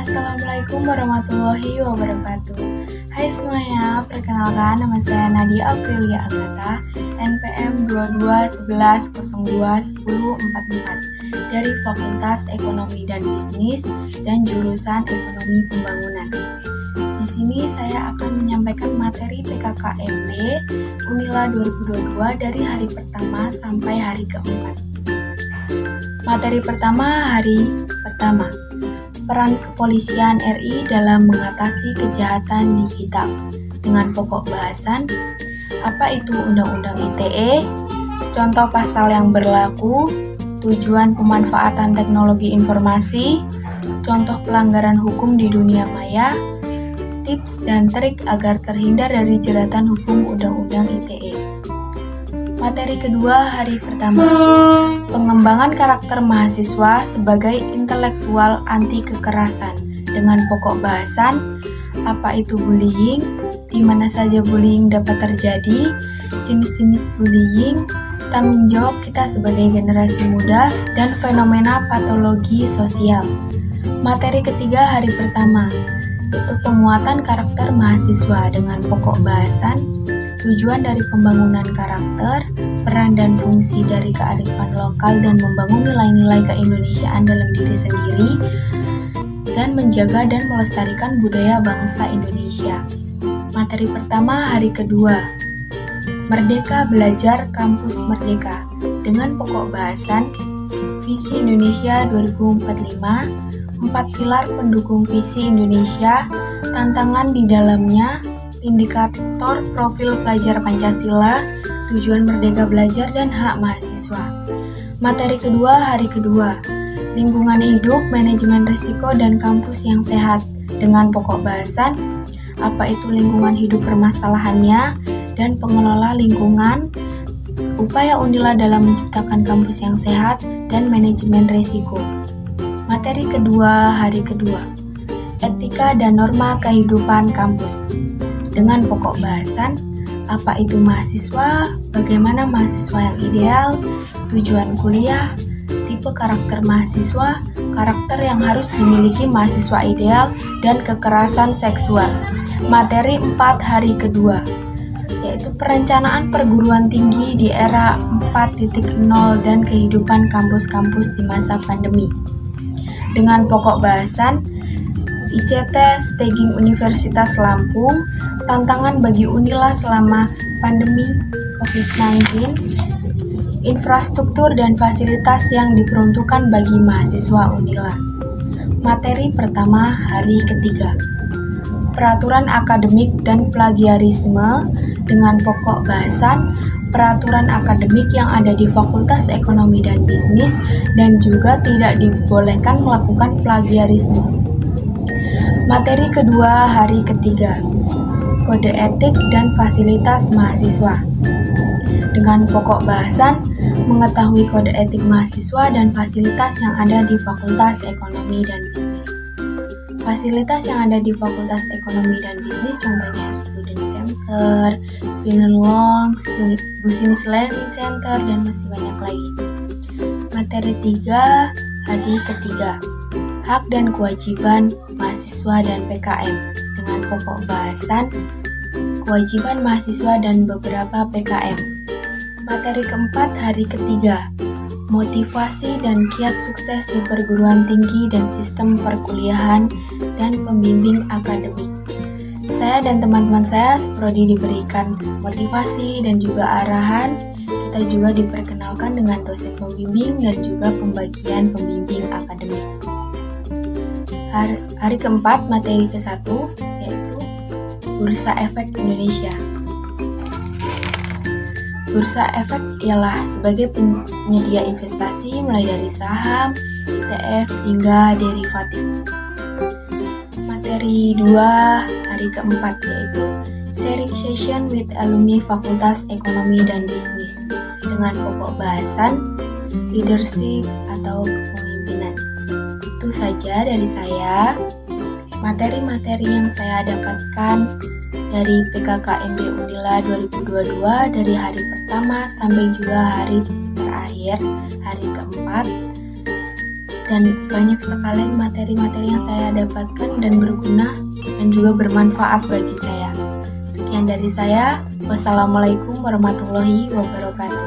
Assalamualaikum warahmatullahi wabarakatuh. Hai semuanya, perkenalkan nama saya Nadia Aprilia Agatha, NPM 2211021044 dari Fakultas Ekonomi dan Bisnis dan jurusan Ekonomi Pembangunan. Di sini saya akan menyampaikan materi PKKMB Unila 2022 dari hari pertama sampai hari keempat. Materi pertama, hari pertama. Peran Kepolisian RI dalam mengatasi kejahatan digital dengan pokok bahasan apa itu Undang-Undang ITE, contoh pasal yang berlaku, tujuan pemanfaatan teknologi informasi, contoh pelanggaran hukum di dunia maya, tips dan trik agar terhindar dari jeratan hukum Undang-Undang ITE. Materi kedua, hari pertama. Pengembangan karakter mahasiswa sebagai intelektual anti kekerasan dengan pokok bahasan apa itu bullying, di mana saja bullying dapat terjadi, jenis-jenis bullying, tanggung jawab kita sebagai generasi muda, dan fenomena patologi sosial. Materi ketiga, hari pertama, itu penguatan karakter mahasiswa dengan pokok bahasan, tujuan dari pembangunan karakter, peran dan fungsi dari kearifan lokal dan membangun nilai-nilai keindonesiaan dalam diri sendiri, dan menjaga dan melestarikan budaya bangsa Indonesia. Materi pertama, hari kedua, Merdeka Belajar Kampus Merdeka dengan pokok bahasan Visi Indonesia 2045, 4 pilar pendukung visi Indonesia, tantangan di dalamnya, indikator profil pelajar Pancasila, tujuan merdeka belajar dan hak mahasiswa. Materi kedua, hari kedua, lingkungan hidup, manajemen risiko dan kampus yang sehat dengan pokok bahasan apa itu lingkungan hidup permasalahannya dan pengelola lingkungan, upaya Unila dalam menciptakan kampus yang sehat dan manajemen risiko. Materi kedua, hari kedua, etika dan norma kehidupan kampus dengan pokok bahasan apa itu mahasiswa, bagaimana mahasiswa yang ideal, tujuan kuliah, tipe karakter mahasiswa, karakter yang harus dimiliki mahasiswa ideal, dan kekerasan seksual. Materi 4, hari kedua, yaitu perencanaan perguruan tinggi di era 4.0 dan kehidupan kampus-kampus di masa pandemi. Dengan pokok bahasan ICT Staging Universitas Lampung, tantangan bagi Unila selama pandemi COVID-19, infrastruktur dan fasilitas yang diperuntukkan bagi mahasiswa Unila. Materi pertama, hari ketiga, peraturan akademik dan plagiarisme dengan pokok bahasan peraturan akademik yang ada di Fakultas Ekonomi dan Bisnis dan juga tidak dibolehkan melakukan plagiarisme. Materi kedua, hari ketiga, kode etik dan fasilitas mahasiswa dengan pokok bahasan mengetahui kode etik mahasiswa dan fasilitas yang ada di Fakultas Ekonomi dan Bisnis. Fasilitas yang ada di Fakultas Ekonomi dan Bisnis contohnya Student Center, Student Lounge, Business Learning Center, dan masih banyak lagi. Materi 3, hari ketiga, hak dan kewajiban mahasiswa dan PKM dengan pokok bahasan kewajiban mahasiswa dan beberapa PKM. Materi keempat, hari ketiga, motivasi dan kiat sukses di perguruan tinggi dan sistem perkuliahan dan pembimbing akademik. Saya dan teman-teman saya seprodi diberikan motivasi dan juga arahan. Kita juga diperkenalkan dengan dosen pembimbing dan juga pembagian pembimbing akademik. Hari keempat, materi ke-1, yaitu Bursa Efek Indonesia. Bursa Efek ialah sebagai penyedia investasi mulai dari saham, ETF, hingga derivatif. Materi 2, hari keempat, yaitu Sharing Session with Alumni Fakultas Ekonomi dan Bisnis dengan pokok bahasan leadership atau kepemimpinan. Itu saja dari saya. Materi-materi yang saya dapatkan dari PKKMB Unila 2022 dari hari pertama sampai juga hari terakhir, hari keempat. dan banyak sekali materi-materi yang saya dapatkan dan berguna dan juga bermanfaat bagi saya. Sekian dari saya. Wassalamualaikum warahmatullahi wabarakatuh.